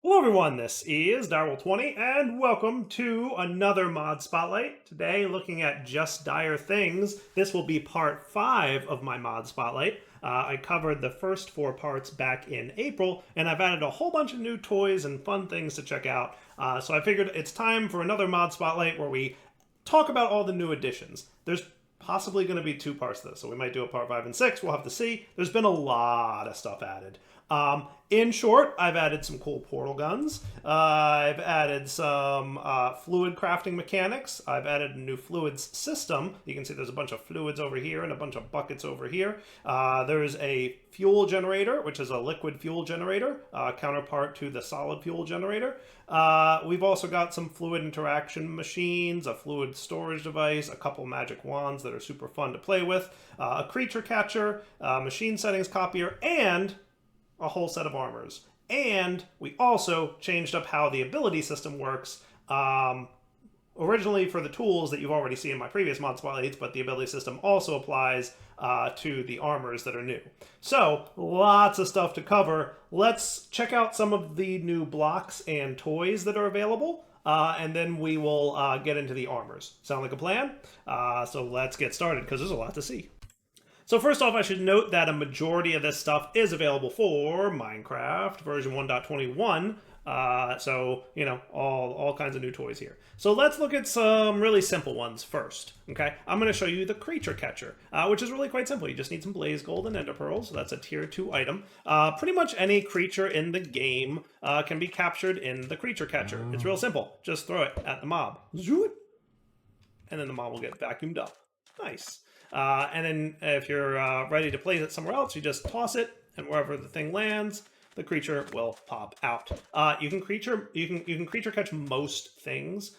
Hello everyone, this is Darryl20 and welcome to another Mod Spotlight. Today looking at Just Dire Things. This will be part 5 of my Mod Spotlight. I covered the first 4 parts back in April and I've added a whole bunch of new toys and fun things to check out. So I figured it's time for another Mod Spotlight where we talk about all the new additions. There's possibly going to be 2 parts to this, so we might do a part 5 and 6. We'll have to see. There's been a lot of stuff added. In short, I've added some cool portal guns. I've added some fluid crafting mechanics. I've added a new fluids system. You can see there's a bunch of fluids over here and a bunch of buckets over here. There's a fuel generator, which is a liquid fuel generator, counterpart to the solid fuel generator. We've also got some fluid interaction machines, a fluid storage device, a couple magic wands that are super fun to play with, a creature catcher, machine settings copier, and a whole set of armors. And we also changed up how the ability system works. Originally for the tools that you've already seen in my previous Mod Spotlights, but the ability system also applies to the armors that are new. So, lots of stuff to cover. Let's check out some of the new blocks and toys that are available, and then we will get into the armors. Sound like a plan? So let's get started, because there's a lot to see. So first off, I should note that a majority of this stuff is available for Minecraft version 1.21. So, you know, all kinds of new toys here. So let's look at some really simple ones first, okay? I'm going to show you the creature catcher, which is really quite simple. You just need some blaze gold and ender pearls. So that's a tier 2 item. Pretty much any creature in the game can be captured in the creature catcher. It's real simple. Just throw it at the mob. And then the mob will get vacuumed up. Nice. And then if you're ready to place it somewhere else, you just toss it, and wherever the thing lands, the creature will pop out. You can creature catch most things,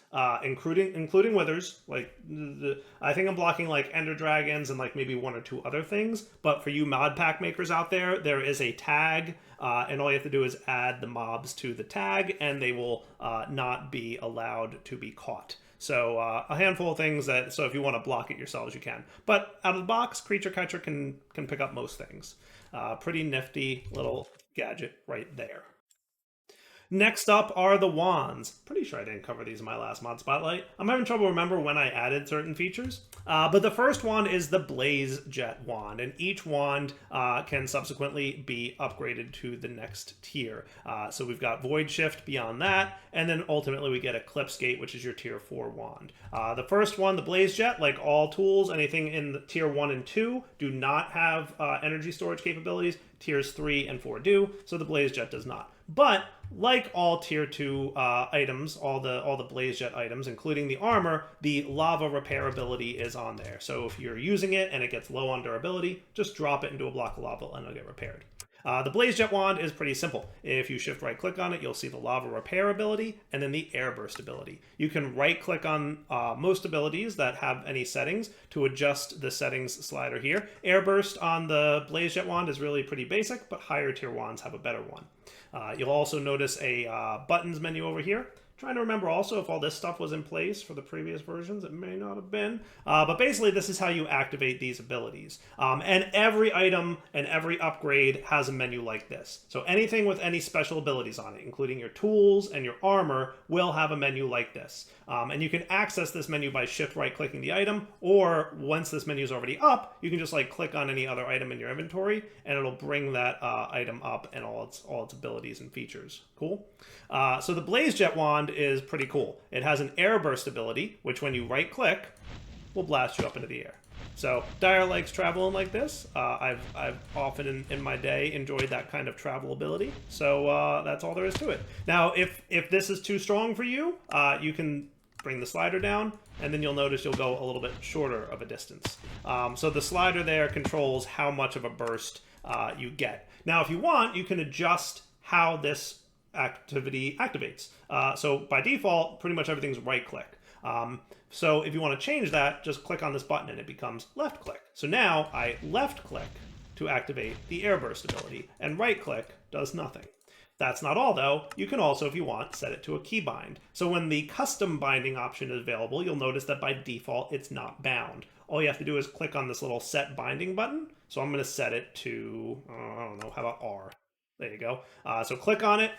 including withers. Like I think I'm blocking like ender dragons and like maybe 1 or 2 other things. But for you mod pack makers out there, there is a tag, and all you have to do is add the mobs to the tag, and they will not be allowed to be caught. So a handful of things that, so if you want to block it yourselves, you can. But out of the box, Creature Catcher can pick up most things. Pretty nifty little gadget right there. Next up are the wands. Pretty sure I didn't cover these in my last Mod Spotlight. I'm having trouble remember when I added certain features. But the first wand is the Blaze Jet wand, and each wand can subsequently be upgraded to the next tier. So we've got Void Shift beyond that, and then ultimately we get Eclipse Gate, which is your tier 4 wand. The first one, the Blaze Jet, like all tools, anything in the tier 1 and 2 do not have energy storage capabilities. Tiers 3 and 4 do, so the Blaze Jet does not. But like all tier 2 items, all the Blaze Jet items, including the armor, the lava repair ability is on there. So if you're using it and it gets low on durability, just drop it into a block of lava and it'll get repaired. The Blaze Jet wand is pretty simple. If you shift right click on it, you'll see the lava repair ability and then the air burst ability. You can right click on most abilities that have any settings to adjust the settings slider here. Air burst on the Blaze Jet wand is really pretty basic, but higher tier wands have a better one. You'll also notice a buttons menu over here. Trying to remember also if all this stuff was in place for the previous versions. It may not have been. But basically, this is how you activate these abilities. And every item and every upgrade has a menu like this. So anything with any special abilities on it, including your tools and your armor, will have a menu like this. And you can access this menu by shift right clicking the item, or once this menu is already up, you can just like click on any other item in your inventory, and it'll bring that item up and all its abilities and features. Cool. So the Blaze Jet wand is pretty cool. It has an air burst ability, which when you right click, will blast you up into the air. So Dire likes traveling like this. I've often in my day enjoyed that kind of travel ability. So that's all there is to it. Now, if this is too strong for you, you can bring the slider down, and then you'll notice you'll go a little bit shorter of a distance. So the slider there controls how much of a burst you get. Now, if you want, you can adjust how this activity activates. So by default, pretty much everything's right click. So if you want to change that, just click on this button and it becomes left click. So now I left click to activate the air burst ability, and right click does nothing. That's not all though. You can also, if you want, set it to a keybind. So when the custom binding option is available, you'll notice that by default it's not bound. All you have to do is click on this little set binding button. So I'm going to set it to, I don't know, how about R? There you go. So click on it,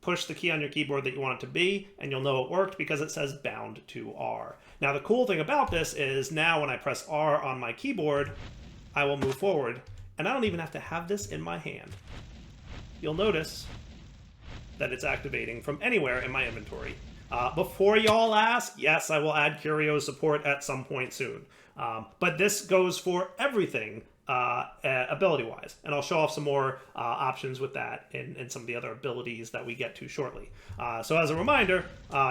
push the key on your keyboard that you want it to be, and you'll know it worked because it says bound to R. Now the cool thing about this is now when I press R on my keyboard, I will move forward, and I don't even have to have this in my hand. You'll notice that it's activating from anywhere in my inventory. Before y'all ask, yes, I will add Curio support at some point soon. But this goes for everything ability-wise, and I'll show off some more options with that in some of the other abilities that we get to shortly. So as a reminder,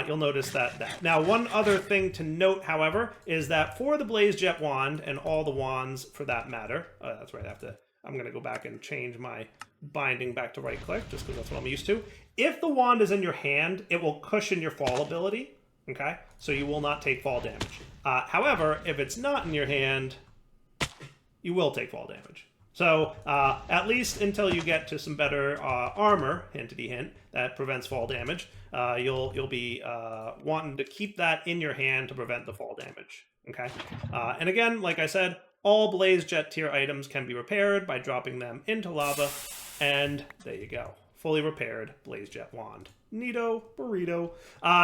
you'll notice that. Now, one other thing to note, however, is that for the Blaze Jet Wand, and all the wands for that matter, that's right, I'm going to go back and change my binding back to right-click, just because that's what I'm used to. If the wand is in your hand, it will cushion your fall ability, okay? So you will not take fall damage. However, if it's not in your hand, you will take fall damage. So at least until you get to some better armor, hintity hint, that prevents fall damage, you'll be wanting to keep that in your hand to prevent the fall damage, okay? And again, like I said, all Blaze Jet tier items can be repaired by dropping them into lava, and there you go. Fully repaired Blaze Jet Wand. Neato, burrito.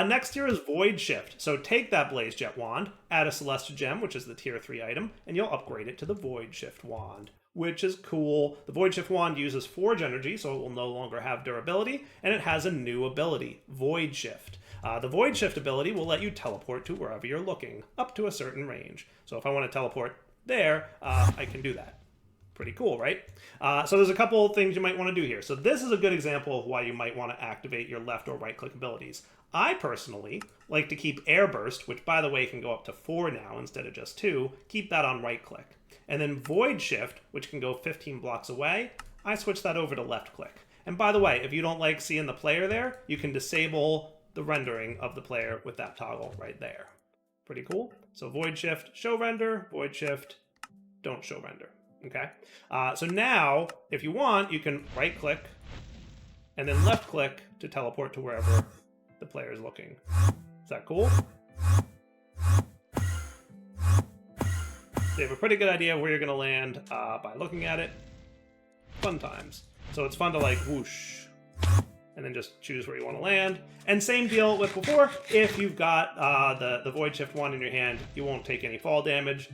Next tier is Void Shift. So take that Blaze Jet Wand, add a Celestial Gem, which is the tier 3 item, and you'll upgrade it to the Void Shift Wand, which is cool. The Void Shift Wand uses Forge Energy, so it will no longer have durability, and it has a new ability, Void Shift. The Void Shift ability will let you teleport to wherever you're looking, up to a certain range. So if I want to teleport there, I can do that. Pretty cool, right? So there's a couple of things you might want to do here. So this is a good example of why you might want to activate your left or right click abilities. I personally like to keep Air Burst, which by the way can go up to 4 now instead of just 2, keep that on right click. And then Void Shift, which can go 15 blocks away, I switch that over to left click. And by the way, if you don't like seeing the player there, you can disable the rendering of the player with that toggle right there. Pretty cool. So Void Shift, show render, Void Shift, don't show render. Okay, so now, if you want, you can right-click and then left-click to teleport to wherever the player is looking. Is that cool? So you have a pretty good idea of where you're going to land by looking at it. Fun times. So it's fun to like whoosh, and then just choose where you want to land. And same deal with before. If you've got the Void Shift Wand in your hand, you won't take any fall damage.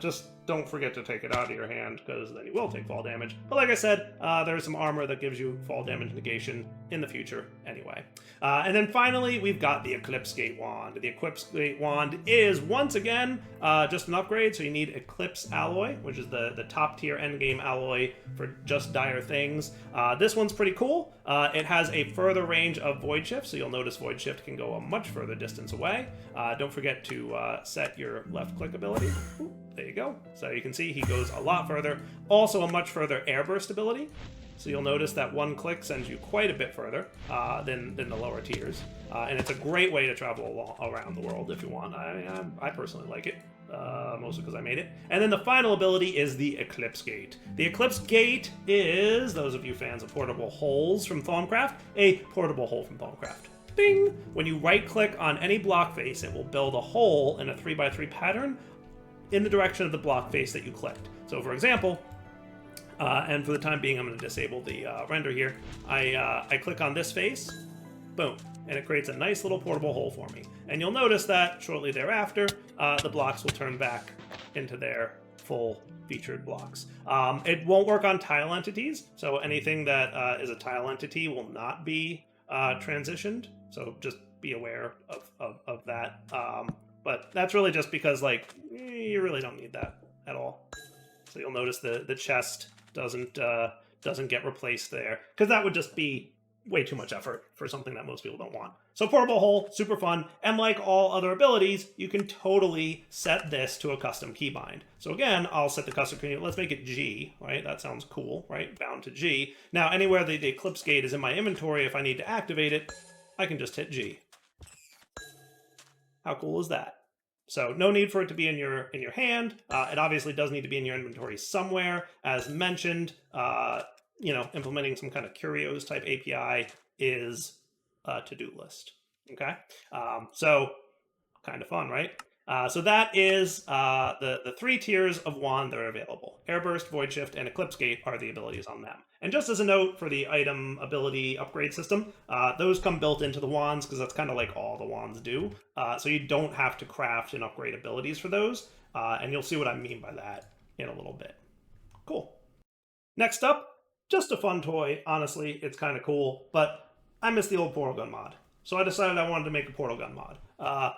Just don't forget to take it out of your hand, because then you will take fall damage. But like I said, there's some armor that gives you fall damage negation in the future anyway. And then finally, we've got the Eclipse Gate Wand. The Eclipse Gate Wand is, once again, just an upgrade. So you need Eclipse Alloy, which is the top tier endgame alloy for Just Dire Things. This one's pretty cool. It has a further range of Void Shift, so you'll notice Void Shift can go a much further distance away. Don't forget to set your left click ability. Ooh, there you go. So you can see he goes a lot further. Also a much further airburst ability. So you'll notice that one click sends you quite a bit further than the lower tiers. And it's a great way to travel around the world if you want. I personally like it, mostly because I made it. And then the final ability is the Eclipse Gate. The Eclipse Gate is, those of you fans of portable holes from Thaumcraft, a portable hole from Thaumcraft. Bing! When you right-click on any block face, it will build a hole in a 3x3 pattern in the direction of the block face that you clicked. So for example, and for the time being I'm going to disable the render here, I click on this face, boom, and it creates a nice little portable hole for me. And you'll notice that shortly thereafter, the blocks will turn back into their full featured blocks. It won't work on tile entities, so anything that is a tile entity will not be transitioned, so just be aware of that. But that's really just because, like, you really don't need that at all. So you'll notice the chest doesn't get replaced there, because that would just be way too much effort for something that most people don't want. So portable hole, super fun, and like all other abilities, you can totally set this to a custom keybind. So again, I'll set the custom key, let's make it G, right? That sounds cool, right? Bound to G. Now anywhere the Eclipse Gate is in my inventory, if I need to activate it, I can just hit G. How cool is that? So no need for it to be in your hand. It obviously does need to be in your inventory somewhere. As mentioned, implementing some kind of Curios type API is a to-do list. Okay, so kind of fun, right? So that is the three tiers of wand that are available. Airburst, Void Shift, and Eclipse Gate are the abilities on them. And just as a note for the item ability upgrade system, those come built into the wands because that's kind of like all the wands do. So you don't have to craft and upgrade abilities for those. And you'll see what I mean by that in a little bit. Cool. Next up, just a fun toy. Honestly, it's kind of cool, but I miss the old portal gun mod. So I decided I wanted to make a portal gun mod,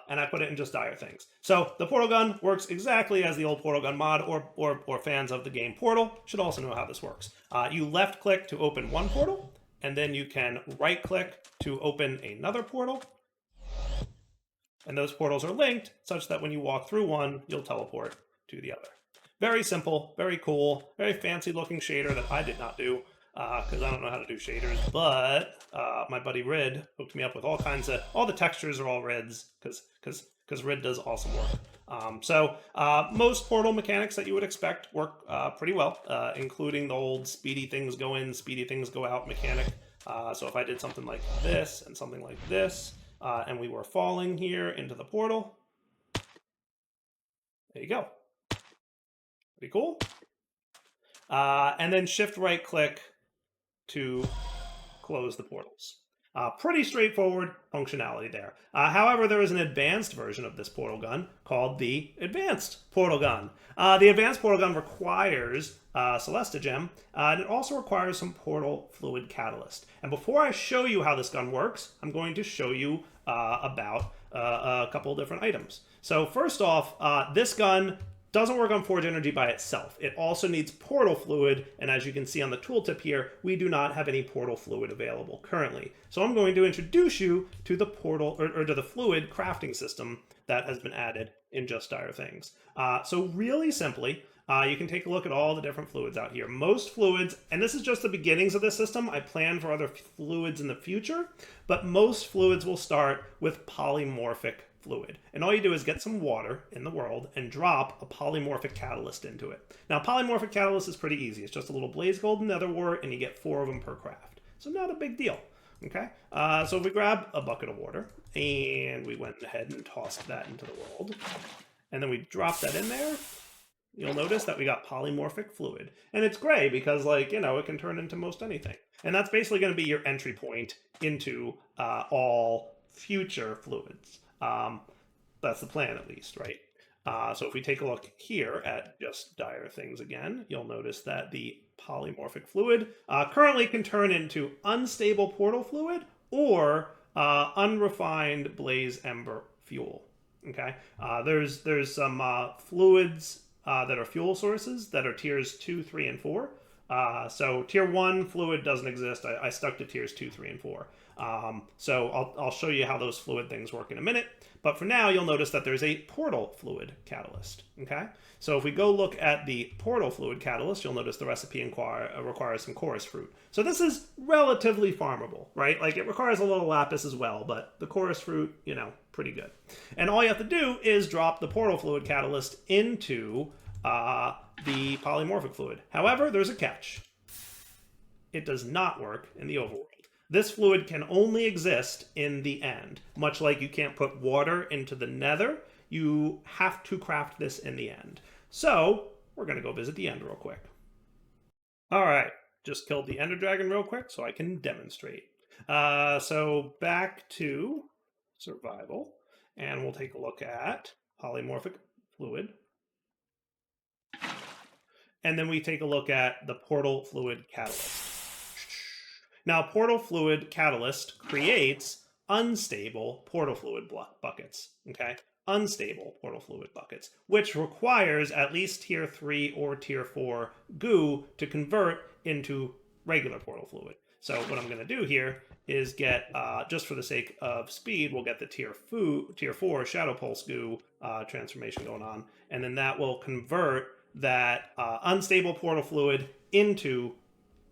and I put it in Just Dire Things. So the portal gun works exactly as the old portal gun mod, or fans of the game Portal should also know how this works. You left click to open one portal, and then you can right click to open another portal. And those portals are linked such that when you walk through one, you'll teleport to the other. Very simple, very cool, very fancy looking shader that I did not do because I don't know how to do shaders, but my buddy Rid hooked me up with all kinds of, all the textures are all Rids because Rid does awesome work. So most portal mechanics that you would expect work pretty well, including the old speedy things go in, speedy things go out mechanic. So if I did something like this and something like this, and we were falling here into the portal, there you go. Pretty cool. And then shift right click to close the portals. Pretty straightforward functionality there. However, there is an advanced version of this portal gun called the Advanced Portal Gun. The Advanced Portal Gun requires Celesta Gem, and it also requires some portal fluid catalyst. And before I show you how this gun works, I'm going to show you about a couple of different items. So first off, this gun doesn't work on Forge Energy by itself. It also needs portal fluid, and as you can see on the tooltip here, we do not have any portal fluid available currently. So I'm going to introduce you to the portal, or to the fluid crafting system that has been added in Just Dire Things. So really simply, you can take a look at all the different fluids out here. Most fluids, and this is just the beginnings of this system, I plan for other fluids in the future, but most fluids will start with polymorphic fluid. And all you do is get some water in the world and drop a polymorphic catalyst into it. Now, polymorphic catalyst is pretty easy. It's just a little blaze gold nether wart, and you get 4 of them per craft. So not a big deal. Okay? So if we grab a bucket of water, and we went ahead and tossed that into the world, and then we drop that in there, you'll notice that we got polymorphic fluid. And it's gray because, like, you know, it can turn into most anything. And that's basically going to be your entry point into all future fluids. That's the plan, at least, right? So if we take a look here at Just Dire Things again, you'll notice that the polymorphic fluid currently can turn into unstable portal fluid or unrefined blaze ember fuel. Okay, there's some fluids that are fuel sources that are tiers 2, 3, and 4. So tier 1 fluid doesn't exist. I stuck to tiers 2, 3, and 4. So I'll show you how those fluid things work in a minute. But for now, you'll notice that there's a portal fluid catalyst. Okay? So if we go look at the portal fluid catalyst, you'll notice the recipe requires some chorus fruit. So this is relatively farmable, right? Like, it requires a little lapis as well, but the chorus fruit, you know, pretty good. And all you have to do is drop the portal fluid catalyst into the polymorphic fluid. However, there's a catch. It does not work in the overworld. This fluid can only exist in the end. Much like you can't put water into the nether, you have to craft this in the end. So we're going to go visit the end real quick. All right, just killed the ender dragon real quick so I can demonstrate. So back to survival, and we'll take a look at polymorphic fluid. And then we take a look at the portal fluid catalyst. Now, portal fluid catalyst creates unstable portal fluid buckets, okay? Unstable portal fluid buckets, which requires at least tier 3 or tier 4 goo to convert into regular portal fluid. So what I'm going to do here is get, just for the sake of speed, we'll get the tier 4 Shadow Pulse goo transformation going on, and then that will convert that unstable portal fluid into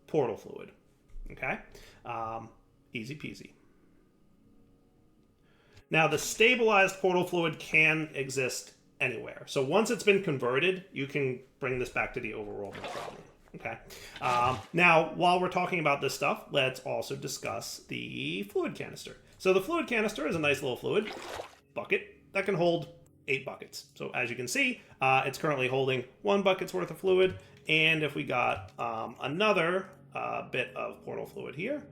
portal fluid. Okay? Easy peasy. Now, the stabilized portal fluid can exist anywhere. So once it's been converted, you can bring this back to the overworld, no problem. Okay? Now, while we're talking about this stuff, let's also discuss the fluid canister. So the fluid canister is a nice little fluid bucket that can hold 8 buckets. So as you can see, it's currently holding 1 bucket's worth of fluid. And if we got another bit of portal fluid here,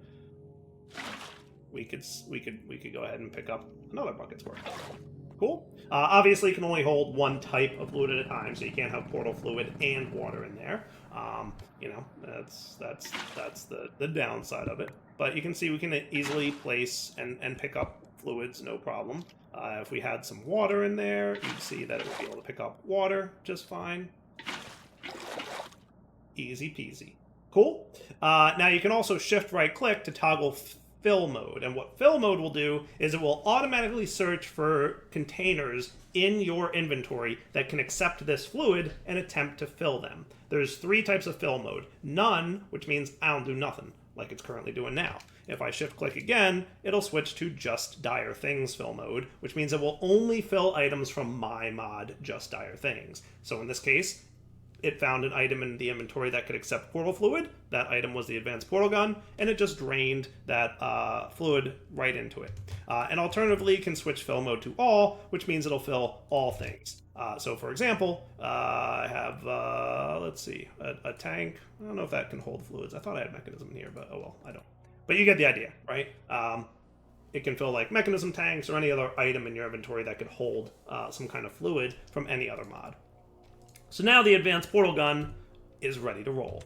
we could go ahead and pick up another bucket's worth. Cool. Obviously, you can only hold 1 type of fluid at a time, so you can't have portal fluid and water in there. You know, that's the downside of it. But you can see we can easily place and pick up fluids, no problem. If we had some water in there, you'd see that it would be able to pick up water just fine. Easy peasy. Cool. Now you can also shift right click to toggle fill mode. And what fill mode will do is it will automatically search for containers in your inventory that can accept this fluid and attempt to fill them. There's 3 types of fill mode. None, which means I don't do nothing, like it's currently doing now. If I shift click again, it'll switch to Just Dire Things fill mode, which means it will only fill items from my mod, Just Dire Things. So in this case, it found an item in the inventory that could accept portal fluid. That item was the advanced portal gun, and it just drained that fluid right into it. And alternatively, you can switch fill mode to all, which means it'll fill all things. So for example, I have, let's see, a tank. I don't know if that can hold fluids. I thought I had mechanism in here, but oh well, I don't. But you get the idea, right? It can fill like mechanism tanks or any other item in your inventory that could hold some kind of fluid from any other mod. So now the advanced portal gun is ready to roll.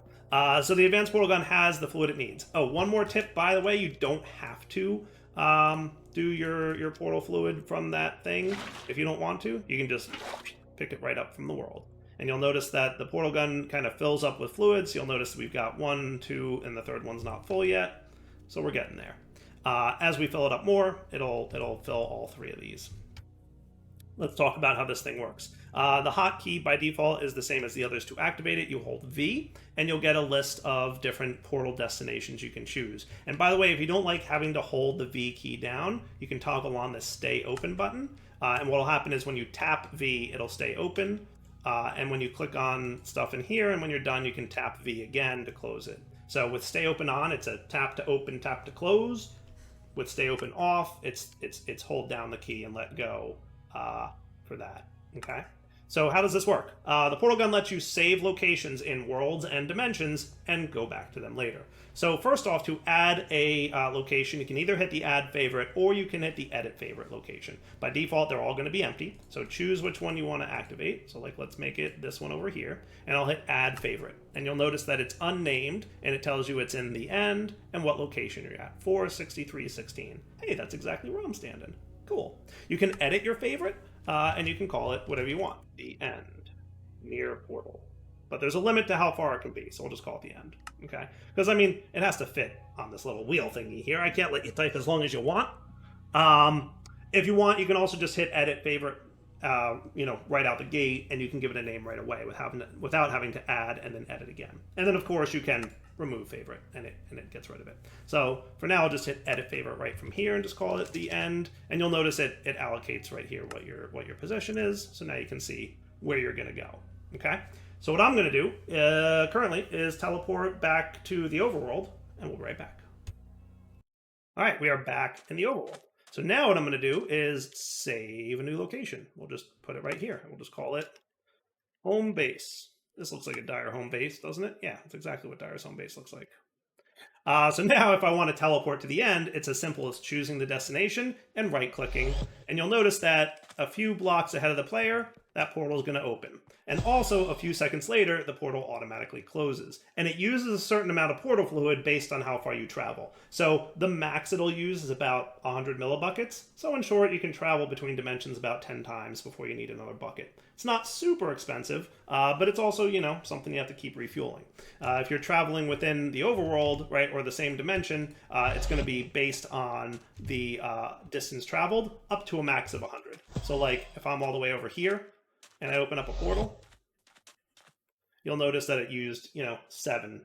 So the advanced portal gun has the fluid it needs. Oh, one more tip, by the way, you don't have to do your portal fluid from that thing. If you don't want to, you can just pick it right up from the world. And you'll notice that the portal gun kind of fills up with fluids. You'll notice we've got 1, 2, and the third one's not full yet. So we're getting there. As we fill it up more, it'll fill all 3 of these. Let's talk about how this thing works. The hotkey by default is the same as the others. To activate it, you hold V, and you'll get a list of different portal destinations you can choose. And by the way, if you don't like having to hold the V key down, you can toggle on the Stay Open button. And what will happen is when you tap V, it'll stay open. And when you click on stuff in here, and when you're done, you can tap V again to close it. So with Stay Open on, it's a tap to open, tap to close. With Stay Open off, it's hold down the key and let go for that. Okay. So how does this work? The portal gun lets you save locations in worlds and dimensions and go back to them later. So first off, to add a location, you can either hit the add favorite or you can hit the edit favorite location. By default, they're all going to be empty. So choose which one you want to activate. So like, let's make it this one over here, and I'll hit add favorite. And you'll notice that it's unnamed and it tells you it's in the end and what location you're at, 46316. Hey, that's exactly where I'm standing. Cool. You can edit your favorite. And you can call it whatever you want. The end. Near portal. But there's a limit to how far it can be, so we'll just call it the end. Okay? Because, I mean, it has to fit on this little wheel thingy here. I can't let you type as long as you want. If you want, you can also just hit edit favorite, right out the gate, and you can give it a name right away without having to add and then edit again. And then, of course, you can remove favorite, and it gets rid of it. So for now, I'll just hit edit favorite right from here and just call it the end. And you'll notice it allocates right here what your position is. So now you can see where you're going to go. Okay. So what I'm going to do currently is teleport back to the overworld, and we'll be right back. All right, we are back in the overworld. So now what I'm going to do is save a new location. We'll just put it right here. We'll just call it home base. This looks like a Dire home base, doesn't it? Yeah, that's exactly what Dire's home base looks like. So now if I want to teleport to the end, it's as simple as choosing the destination and right-clicking. And you'll notice that a few blocks ahead of the player, that portal is going to open. And also, a few seconds later, the portal automatically closes. And it uses a certain amount of portal fluid based on how far you travel. So the max it'll use is about 100 millibuckets. So in short, you can travel between dimensions about 10 times before you need another bucket. It's not super expensive, but it's also, something you have to keep refueling. If you're traveling within the overworld, right, or the same dimension, it's going to be based on the distance traveled up to a max of 100. So like, if I'm all the way over here, and I open up a portal, you'll notice that it used, 7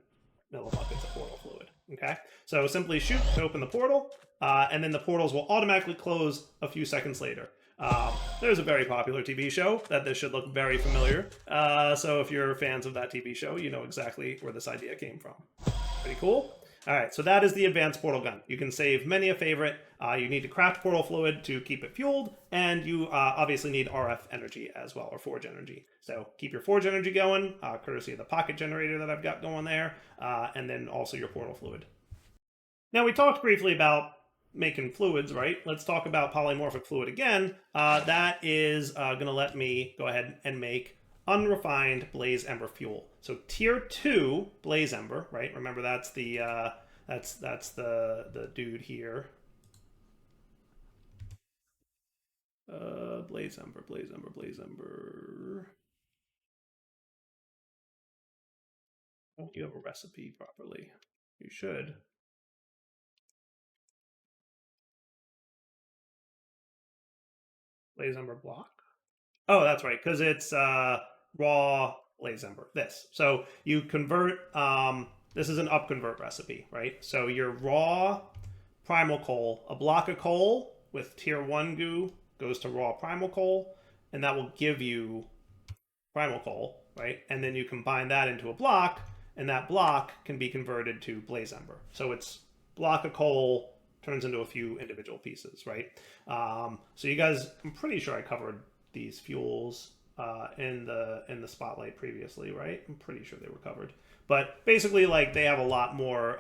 millibuckets of portal fluid, okay? So simply shoot to open the portal, and then the portals will automatically close a few seconds later. There's a very popular TV show that this should look very familiar. So if you're fans of that TV show, you know exactly where this idea came from. Pretty cool. All right, so that is the advanced portal gun. You can save many a favorite. You need to craft portal fluid to keep it fueled, and you obviously need RF energy as well, or forge energy. So keep your forge energy going, courtesy of the pocket generator that I've got going there, and then also your portal fluid. Now, we talked briefly about making fluids, right? Let's talk about polymorphic fluid again. That is going to let me go ahead and make unrefined blaze ember fuel. So tier 2 blaze ember, right? Remember that's the the dude here. Blaze ember, blaze ember, blaze ember. Don't you have a recipe properly? You should. Blaze ember block. Oh, that's right, because it's raw blaze ember. This. So you convert. This is an upconvert recipe, right? So your raw primal coal, a block of coal with tier 1 goo goes to raw primal coal, and that will give you primal coal, right? And then you combine that into a block, and that block can be converted to blaze ember. So it's block of coal turns into a few individual pieces, right? So you guys, I'm pretty sure I covered these fuels in the spotlight previously, right? I'm pretty sure they were covered. But basically, like, they have a lot more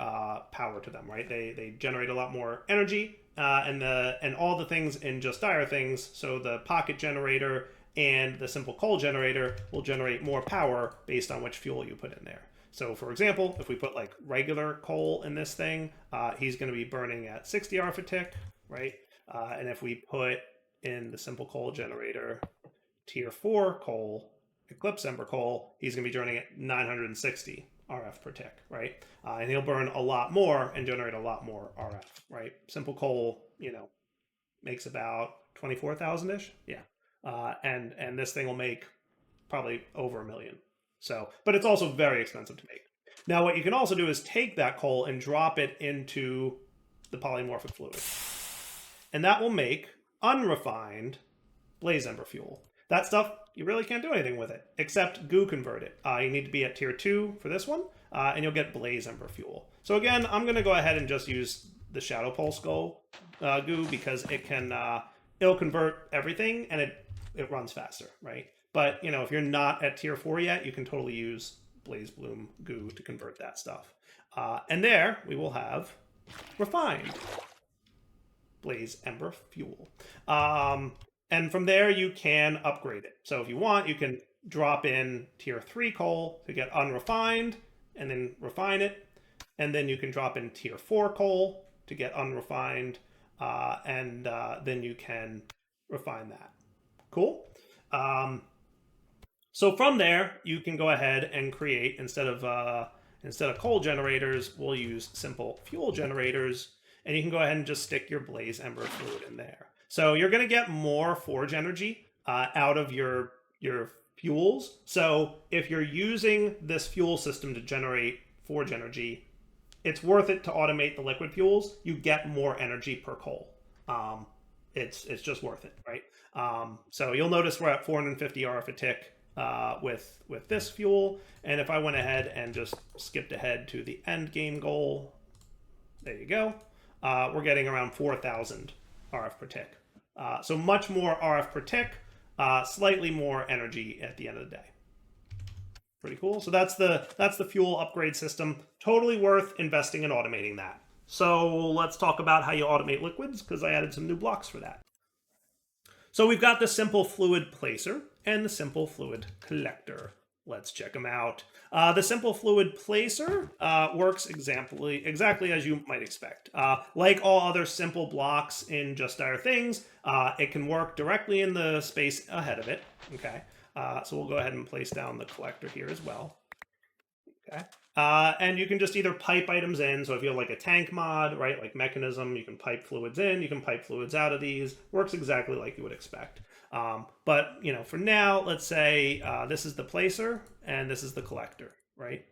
power to them, right? They generate a lot more energy, and all the things in Just Dire things. So the pocket generator and the simple coal generator will generate more power based on which fuel you put in there. So, for example, if we put like regular coal in this thing, he's going to be burning at 60 RF a tick, right? And if we put in the simple coal generator tier 4 coal, Eclipse Ember coal, he's going to be burning at 960 RF per tick, right? And he'll burn a lot more and generate a lot more RF, right? Simple coal, you know, makes about 24,000-ish, yeah. And this thing will make probably over 1 million. So, but it's also very expensive to make. Now, what you can also do is take that coal and drop it into the polymorphic fluid, and that will make unrefined blaze ember fuel. That stuff, you really can't do anything with it except goo convert it. You need to be at tier 2 for this one, and you'll get blaze ember fuel. So again, I'm going to go ahead and just use the Shadow Pulse goo because it can it'll convert everything, and it runs faster, right? But, you know, if you're not at tier 4 yet, you can totally use Blaze Bloom goo to convert that stuff. And there we will have refined blaze ember fuel. And from there you can upgrade it. So if you want, you can drop in tier 3 coal to get unrefined and then refine it. And then you can drop in tier 4 coal to get unrefined, and then you can refine that. Cool. So from there, you can go ahead and create, instead of coal generators, we'll use simple fuel generators, and you can go ahead and just stick your blaze ember fluid in there. So you're going to get more forge energy out of your fuels. So if you're using this fuel system to generate forge energy, it's worth it to automate the liquid fuels. You get more energy per coal. It's just worth it, right? So you'll notice we're at 450 RF a tick with this fuel, and if I went ahead and just skipped ahead to the end game goal, there you go. We're getting around 4,000 RF per tick. So much more RF per tick, slightly more energy at the end of the day. Pretty cool. So that's the fuel upgrade system. Totally worth investing in automating that. So let's talk about how you automate liquids, because I added some new blocks for that. So we've got the simple fluid placer and the simple fluid collector. Let's check them out. The simple fluid placer works exactly as you might expect. Like all other simple blocks in Just Dire Things, it can work directly in the space ahead of it. Okay, so we'll go ahead and place down the collector here as well. Okay. And you can just either pipe items in. So if you have like a tank mod, right, like mechanism, you can pipe fluids in, you can pipe fluids out of these. Works exactly like you would expect. But, you know, for now, let's say this is the placer and this is the collector, right?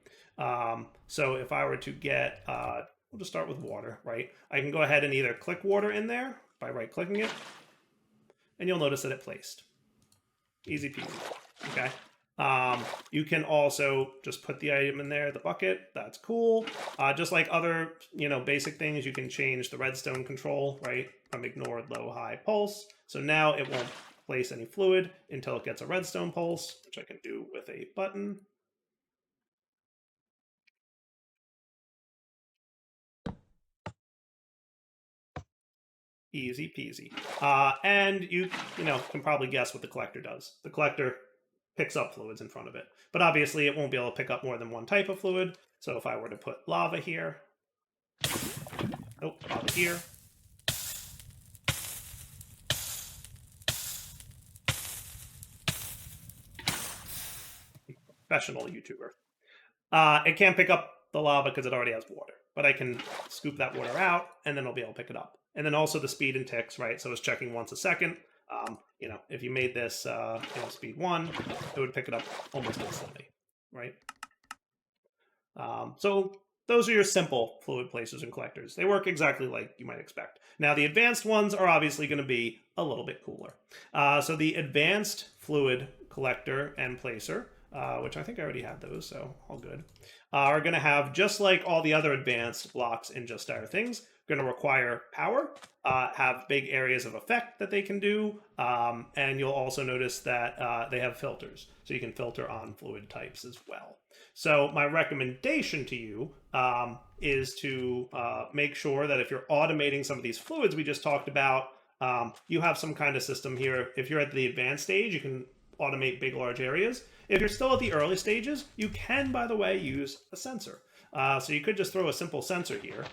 So if I were to get, we'll just start with water, right? I can go ahead and either click water in there by right-clicking it, and you'll notice that it placed. Easy peasy, okay? You can also just put the item in there, the bucket. That's cool. Just like other, basic things, you can change the redstone control, right? From ignored, low, high, pulse. So now it won't place any fluid until it gets a redstone pulse, which I can do with a button. Easy peasy. And you can probably guess what the collector does. The collector picks up fluids in front of it. But obviously it won't be able to pick up more than one type of fluid. So if I were to put lava here, lava here, professional YouTuber. It can't pick up the lava because it already has water. But I can scoop that water out, and then it'll be able to pick it up. And then also the speed and ticks, right? So it's checking once a second. If you made this speed 1, it would pick it up almost instantly, right? So those are your simple fluid placers and collectors. They work exactly like you might expect. Now the advanced ones are obviously going to be a little bit cooler. So the advanced fluid collector and placer, which I think I already had those, so all good, are going to have, just like all the other advanced blocks in Just Dire Things, going to require power, have big areas of effect that they can do, and you'll also notice that they have filters, so you can filter on fluid types as well. So my recommendation to you is to make sure that if you're automating some of these fluids we just talked about, you have some kind of system here. If you're at the advanced stage, you can automate big, large areas. If you're still at the early stages, you can, by the way, use a sensor. So you could just throw a simple sensor here.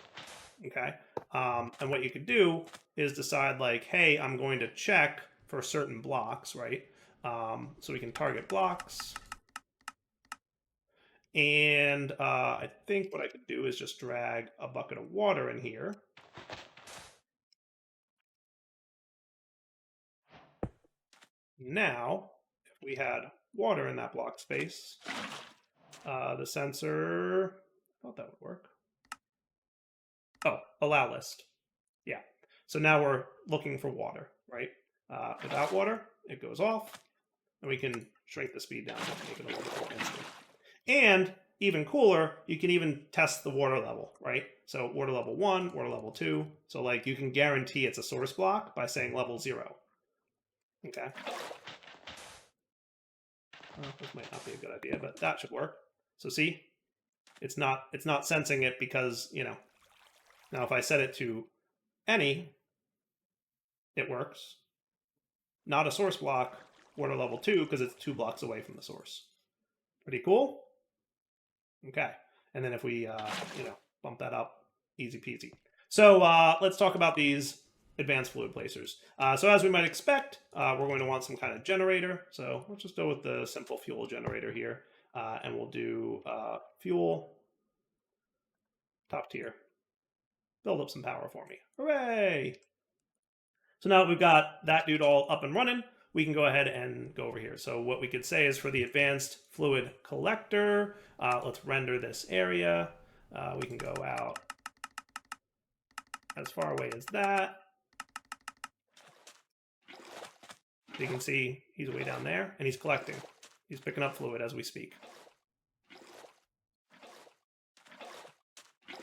Okay, and what you could do is decide like, hey, I'm going to check for certain blocks, right? So we can target blocks. And I think what I could do is just drag a bucket of water in here. Now, if we had water in that block space, the sensor, I thought that would work. Oh, allow list. Yeah. So now we're looking for water, right? Without water, it goes off, and we can shrink the speed down to make it a little bit more instant. And even cooler, you can even test the water level, right? So water level 1, water level 2. So like you can guarantee it's a source block by saying level 0. Okay. Well, this might not be a good idea, but that should work. So see, it's not sensing it because, now if I set it to any, it works. Not a source block, water level 2, because it's 2 blocks away from the source. Pretty cool? Okay. And then if we, bump that up, easy peasy. So let's talk about these advanced fluid placers. So as we might expect, we're going to want some kind of generator. So let's just go with the simple fuel generator here. And we'll do fuel, top tier. Build up some power for me. Hooray! So now that we've got that dude all up and running, we can go ahead and go over here. So what we could say is for the advanced fluid collector, let's render this area. We can go out as far away as that. So you can see he's way down there, and he's collecting. He's picking up fluid as we speak.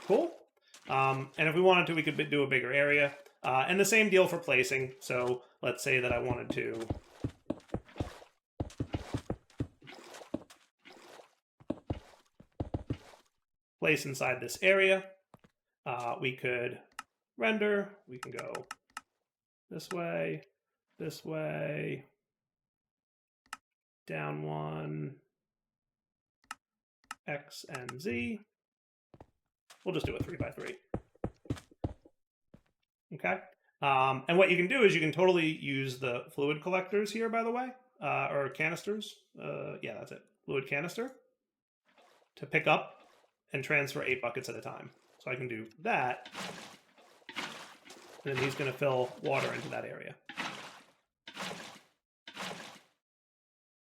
Cool. And if we wanted to, we could do a bigger area. And the same deal for placing. So let's say that I wanted to place inside this area. We could render. We can go this way, down 1, X and Z. We'll just do a 3x3. Okay. And what you can do is you can totally use the fluid collectors here, by the way, or canisters. Yeah, that's it. Fluid canister to pick up and transfer 8 buckets at a time. So I can do that. And then he's going to fill water into that area.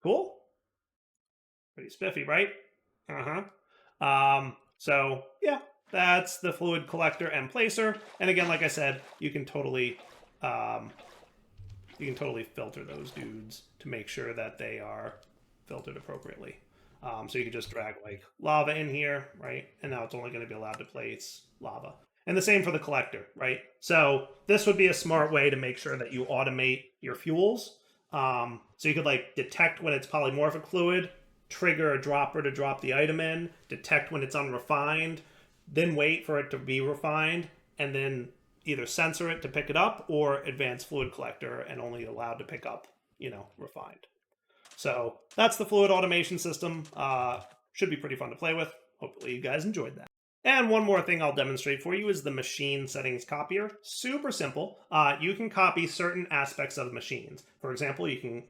Cool? Pretty spiffy, right? So, yeah, that's the fluid collector and placer. And again, like I said, you can totally filter those dudes to make sure that they are filtered appropriately. So you can just drag like lava in here, right? And now it's only going to be allowed to place lava. And the same for the collector, right? So this would be a smart way to make sure that you automate your fuels. So you could like detect when it's polymorphic fluid, trigger a dropper to drop the item in, detect when it's unrefined, then wait for it to be refined, and then either censor it to pick it up or advanced fluid collector and only allowed to pick up, refined. So that's the fluid automation system. Should be pretty fun to play with. Hopefully you guys enjoyed that. And one more thing I'll demonstrate for you is the machine settings copier. Super simple. You can copy certain aspects of machines. For example, you can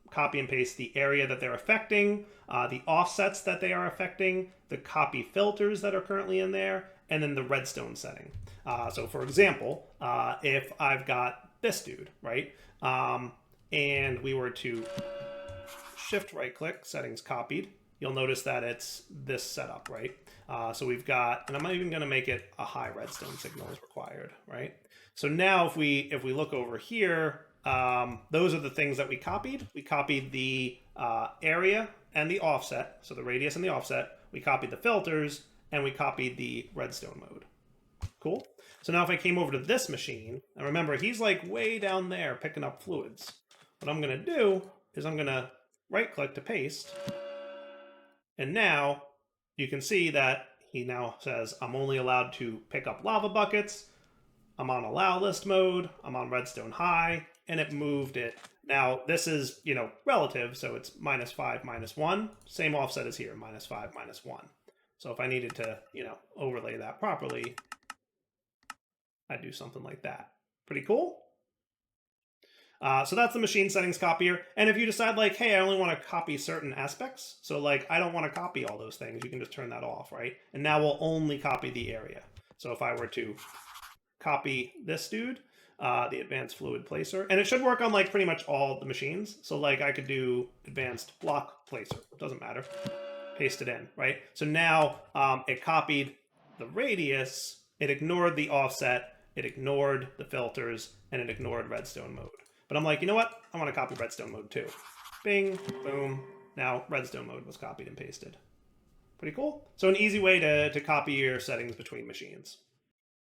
copy and paste the area that they're affecting, the offsets that they are affecting, the copy filters that are currently in there, and then the redstone setting. So for example, if I've got this dude, right, and we were to shift right click, settings copied, you'll notice that it's this setup, right? So we've got, and I'm even going to make it a high redstone signal is required, right? So now if we look over here, those are the things that we copied. We copied the area and the offset, so the radius and the offset. We copied the filters, and we copied the redstone mode. Cool. So now if I came over to this machine, and remember, he's like way down there picking up fluids. What I'm going to do is I'm going to right-click to paste. And now you can see that he now says I'm only allowed to pick up lava buckets. I'm on allow list mode. I'm on redstone high, and it moved it. Now this is, relative, so it's -5, -1. Same offset as here, -5, -1. So if I needed to, overlay that properly, I'd do something like that. Pretty cool. So that's the machine settings copier. And if you decide like, hey, I only want to copy certain aspects, so like I don't want to copy all those things, you can just turn that off, right? And now we'll only copy the area. So if I were to copy this dude, the advanced fluid placer, and it should work on like pretty much all the machines. So like I could do advanced block placer, it doesn't matter, paste it in, right? So now it copied the radius, it ignored the offset, it ignored the filters, and it ignored redstone mode. But I'm like, you know what? I want to copy redstone mode too. Bing, boom. Now redstone mode was copied and pasted. Pretty cool. So an easy way to copy your settings between machines.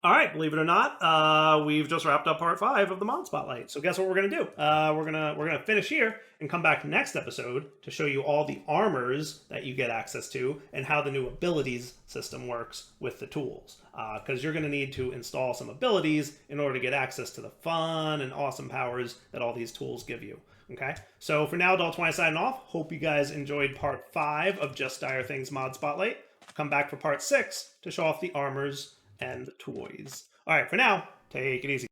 All right, believe it or not, we've just wrapped up part 5 of the Mod Spotlight. So guess what we're gonna do? We're gonna finish here and come back next episode to show you all the armors that you get access to and how the new abilities system works with the tools. Because you're gonna need to install some abilities in order to get access to the fun and awesome powers that all these tools give you. Okay, so for now, Adult20 signing off. Hope you guys enjoyed part 5 of Just Dire Things Mod Spotlight. We'll come back for part 6 to show off the armors and the toys. All right, for now, take it easy.